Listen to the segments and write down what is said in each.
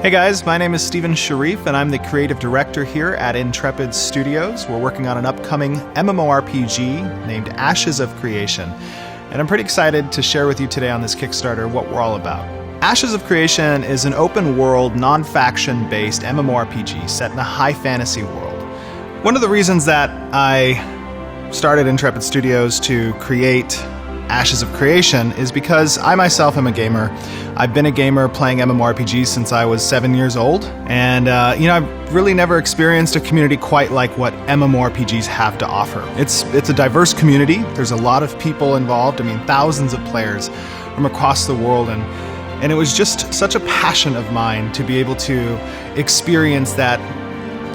Hey guys, my name is Steven Sharif, and I'm the creative director here at Intrepid Studios. We're working on an upcoming MMORPG named Ashes of Creation, and I'm pretty excited to share with you today on this Kickstarter what we're all about. Ashes of Creation is an open-world, non-faction-based MMORPG set in a high fantasy world. One of the reasons that I started Intrepid Studios to create Ashes of Creation is because I myself am a gamer. I've been a gamer playing MMORPGs since I was 7 years old, and I've really never experienced a community quite like what MMORPGs have to offer. It's a diverse community. There's a lot of people involved. I mean, thousands of players from across the world, and it was just such a passion of mine to be able to experience that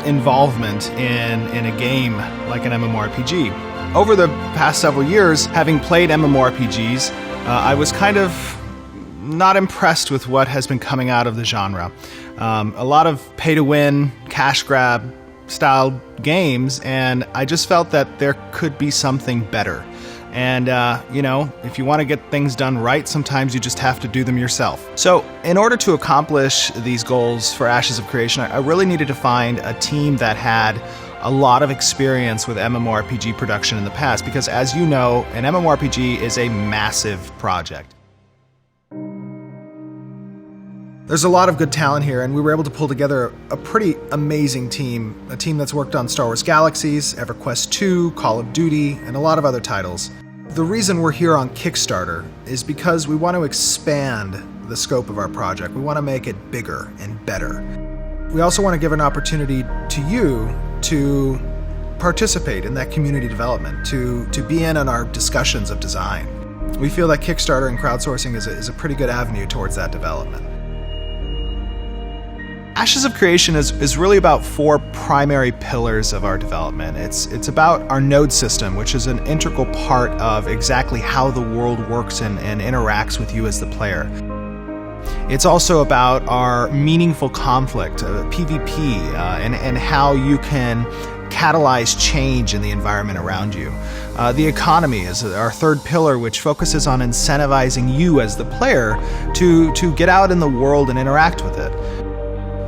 involvement in a game like an MMORPG. Over the past several years, having played MMORPGs, I was kind of not impressed with what has been coming out of the genre. A lot of pay-to-win, cash grab style games, and I just felt that there could be something better. And, if you want to get things done right, sometimes you just have to do them yourself. So, in order to accomplish these goals for Ashes of Creation, I really needed to find a team that had a lot of experience with MMORPG production in the past, because as you know, an MMORPG is a massive project. There's a lot of good talent here, and we were able to pull together a pretty amazing team, a team that's worked on Star Wars Galaxies, EverQuest 2, Call of Duty, and a lot of other titles. The reason we're here on Kickstarter is because we want to expand the scope of our project. We want to make it bigger and better. We also want to give an opportunity to you to participate in that community development, to be in on our discussions of design. We feel that Kickstarter and crowdsourcing is a pretty good avenue towards that development. Ashes of Creation is really about four primary pillars of our development. It's about our node system, which is an integral part of exactly how the world works and interacts with you as the player. It's also about our meaningful conflict, PvP, and how you can catalyze change in the environment around you. The economy is our third pillar, which focuses on incentivizing you as the player to get out in the world and interact with it.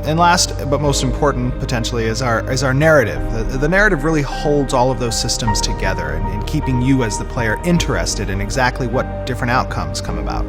And last, but most important, potentially, is our narrative. The narrative really holds all of those systems together in keeping you as the player interested in exactly what different outcomes come about.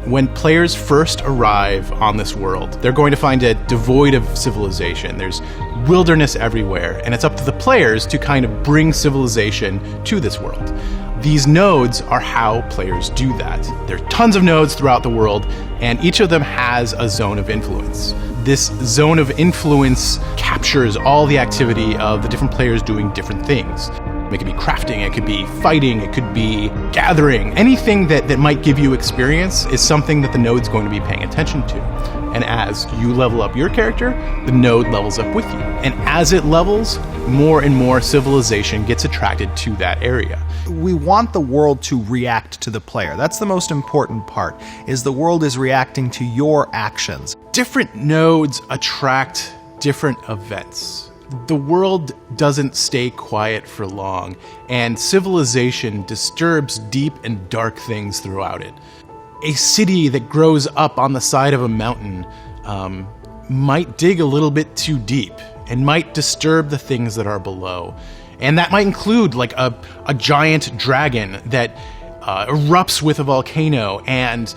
When players first arrive on this world, they're going to find it devoid of civilization. There's wilderness everywhere, and it's up to the players to kind of bring civilization to this world. These nodes are how players do that. There are tons of nodes throughout the world, and each of them has a zone of influence. This zone of influence captures all the activity of the different players doing different things. It could be crafting, it could be fighting, it could be gathering. Anything that might give you experience is something that the node's going to be paying attention to. And as you level up your character, the node levels up with you. And as it levels, more and more civilization gets attracted to that area. We want the world to react to the player. That's the most important part, is the world is reacting to your actions. Different nodes attract different events. The world doesn't stay quiet for long, and civilization disturbs deep and dark things throughout it. A city that grows up on the side of a mountain might dig a little bit too deep and might disturb the things that are below. And that might include like a giant dragon that erupts with a volcano and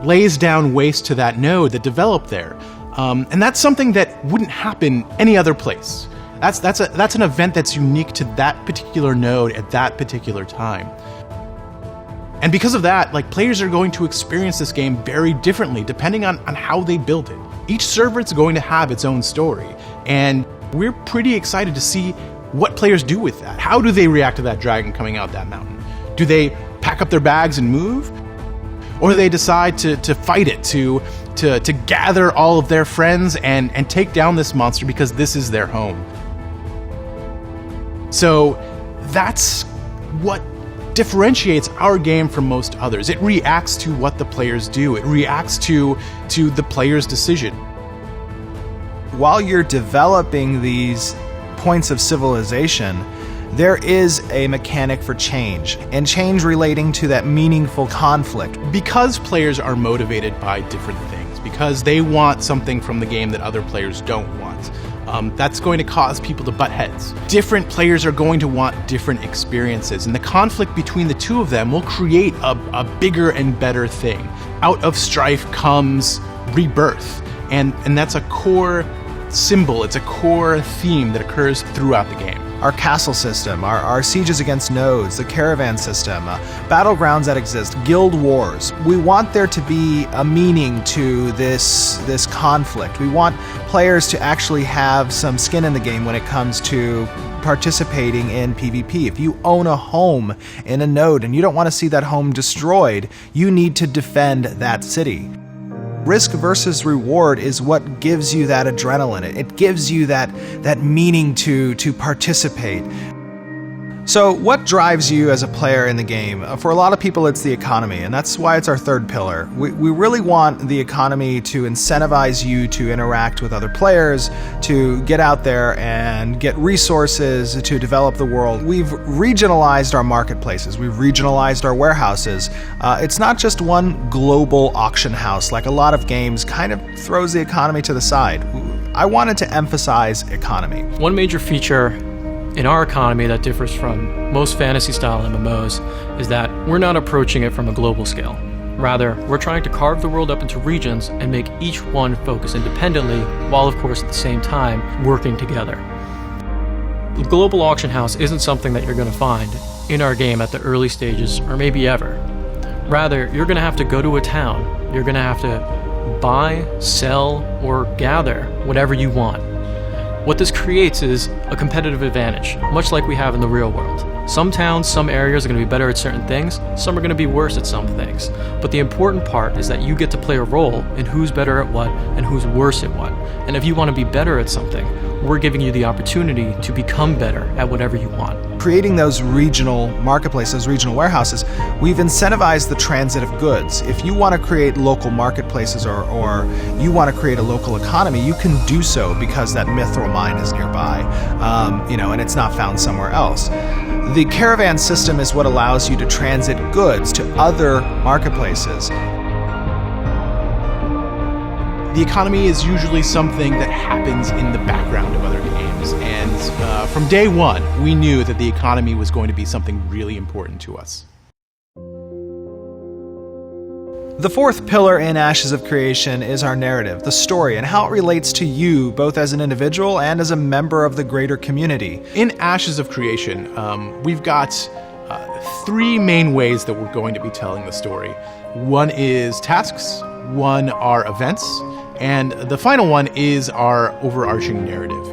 lays down waste to that node that developed there. And that's something that wouldn't happen any other place. That's an event that's unique to that particular node at that particular time. And because of that, players are going to experience this game very differently depending on how they build it. Each server is going to have its own story, and we're pretty excited to see what players do with that. How do they react to that dragon coming out that mountain? Do they pack up their bags and move? Or do they decide to fight it, to gather all of their friends and take down this monster because this is their home? So that's what differentiates our game from most others. It reacts to what the players do. It reacts to the player's decision. While you're developing these points of civilization, there is a mechanic for change, and change relating to that meaningful conflict. Because players are motivated by different things, because they want something from the game that other players don't want. That's going to cause people to butt heads. Different players are going to want different experiences, and the conflict between the two of them will create a bigger and better thing. Out of strife comes rebirth, and that's a core symbol, it's a core theme that occurs throughout the game. Our castle system, our sieges against nodes, the caravan system, battlegrounds that exist, guild wars. We want there to be a meaning to this conflict. We want players to actually have some skin in the game when it comes to participating in PvP. If you own a home in a node and you don't want to see that home destroyed, you need to defend that city. Risk versus reward is what gives you that adrenaline. It gives you that meaning to participate. So what drives you as a player in the game? For a lot of people, it's the economy, and that's why it's our third pillar. We really want the economy to incentivize you to interact with other players, to get out there and get resources to develop the world. We've regionalized our marketplaces. We've regionalized our warehouses. It's not just one global auction house like a lot of games kind of throws the economy to the side. I wanted to emphasize economy. One major feature in our economy that differs from most fantasy-style MMOs is that we're not approaching it from a global scale. Rather, we're trying to carve the world up into regions and make each one focus independently, while of course at the same time working together. The global auction house isn't something that you're going to find in our game at the early stages, or maybe ever. Rather, you're going to have to go to a town, you're going to have to buy, sell, or gather whatever you want. What this creates is a competitive advantage, much like we have in the real world. Some towns, some areas are going to be better at certain things, some are going to be worse at some things. But the important part is that you get to play a role in who's better at what and who's worse at what. And if you want to be better at something, we're giving you the opportunity to become better at whatever you want. Creating those regional marketplaces, regional warehouses, we've incentivized the transit of goods. If you want to create local marketplaces or you want to create a local economy, you can do so because that mithril mine is nearby, and it's not found somewhere else. The caravan system is what allows you to transit goods to other marketplaces. The economy is usually something that happens in the background of other games, and from day one, we knew that the economy was going to be something really important to us. The fourth pillar in Ashes of Creation is our narrative, the story, and how it relates to you, both as an individual and as a member of the greater community. In Ashes of Creation, we've got three main ways that we're going to be telling the story. One is tasks, one are events, and the final one is our overarching narrative.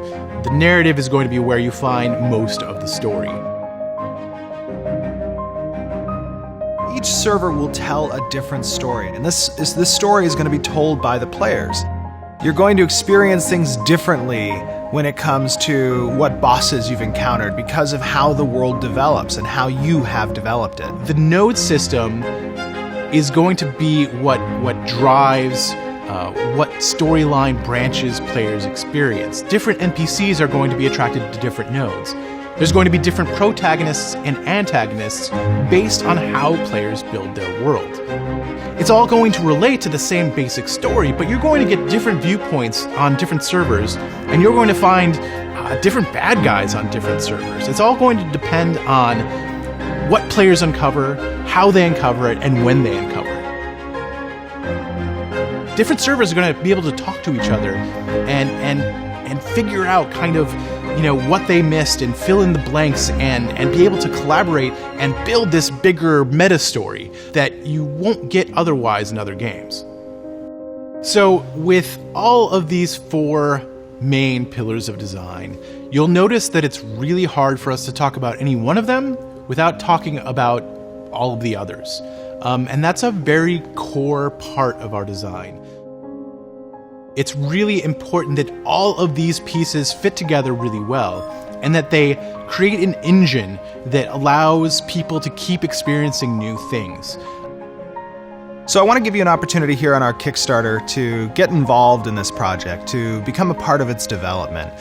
The narrative is going to be where you find most of the story. Each server will tell a different story, and this story is going to be told by the players. You're going to experience things differently when it comes to what bosses you've encountered because of how the world develops and how you have developed it. The node system is going to be what drives what storyline branches players experience. Different NPCs are going to be attracted to different nodes. There's going to be different protagonists and antagonists based on how players build their world. It's all going to relate to the same basic story, but you're going to get different viewpoints on different servers, and you're going to find different bad guys on different servers. It's all going to depend on what players uncover, how they uncover it, and when they uncover it. Different servers are going to be able to talk to each other and figure out kind of what they missed and fill in the blanks and be able to collaborate and build this bigger meta story that you won't get otherwise in other games. So with all of these four main pillars of design, you'll notice that it's really hard for us to talk about any one of them without talking about all of the others. And that's a very core part of our design. It's really important that all of these pieces fit together really well, and that they create an engine that allows people to keep experiencing new things. So I want to give you an opportunity here on our Kickstarter to get involved in this project, to become a part of its development.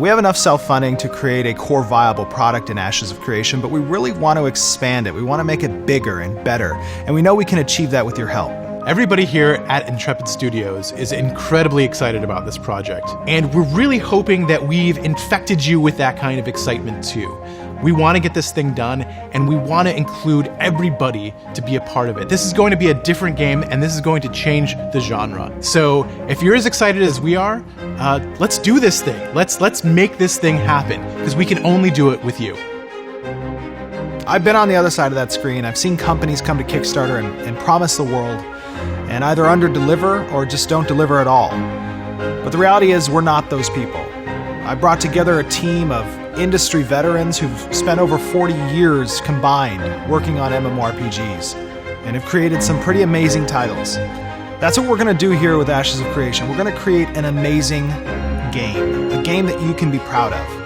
We have enough self-funding to create a core viable product in Ashes of Creation, but we really want to expand it. We want to make it bigger and better, and we know we can achieve that with your help. Everybody here at Intrepid Studios is incredibly excited about this project, and we're really hoping that we've infected you with that kind of excitement too. We want to get this thing done, and we want to include everybody to be a part of it. This is going to be a different game, and this is going to change the genre. So if you're as excited as we are, let's do this thing. Let's make this thing happen, because we can only do it with you. I've been on the other side of that screen. I've seen companies come to Kickstarter and promise the world, and either under-deliver or just don't deliver at all. But the reality is we're not those people. I brought together a team of industry veterans who've spent over 40 years combined working on MMORPGs and have created some pretty amazing titles. That's what we're going to do here with Ashes of Creation. We're going to create an amazing game, a game that you can be proud of.